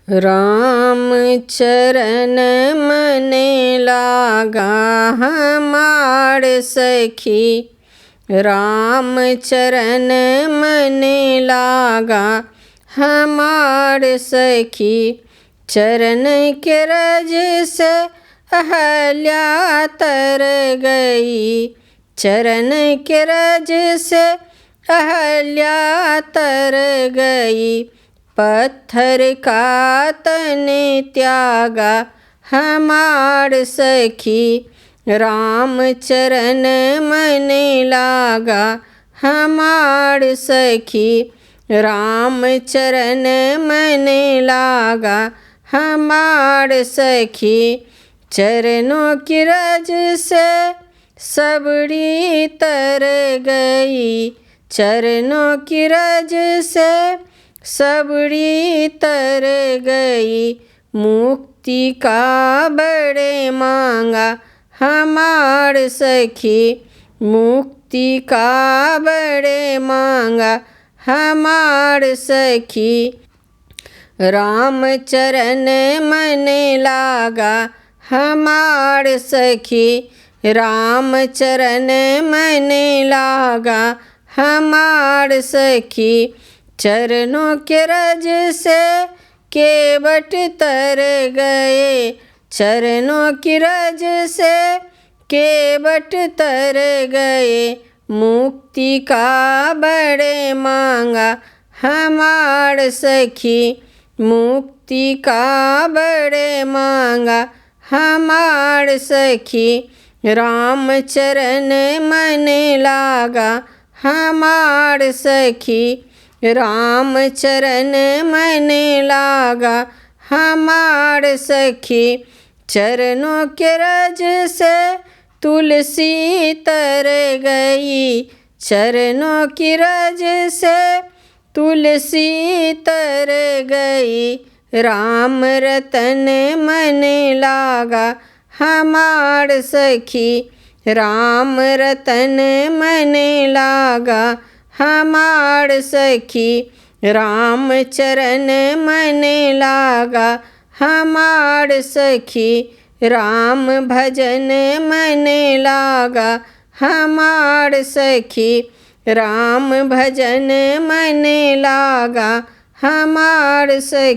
राम चरण मने लागा हमार सखी। राम चरण मने लागा हमार सखी। चरण के रज से अहल्या तर गई। चरण के रज से अहल्या तर गई। पत्थर का तने त्यागा हमार सखी। राम चरण मने लागा हमार सखी। राम चरण मने लागा हमार सखी। चरणों की रज से सबड़ी तर गई। चरणों की रज से सबड़ी तर गई। मुक्ति का बड़े मांगा हमार सखी। मुक्ति का बड़े मांगा हमार सखी। राम चरण मने लागा हमार सखी। राम चरण मने लागा हमार सखी। चरणों के रज से केवट तर गए। चरणों की रज से केवट तर गए। मुक्ति का बड़े मांगा हमार सखी। मुक्ति का बड़े मांगा हमार सखी। राम चरण मने लागा हमार सखी। राम चरण मने लागा हमार सखी। चरणों के रज से तुलसी तर गई। चरणों की रज से तुलसी तर गई। राम रतन मने लागा हमार सखी। राम रतन मने लागा हमार सखी। राम चरण मने लागा हमार सखी। राम भजन मने लागा हमार सखी। राम भजन मने लागा हमार सखी।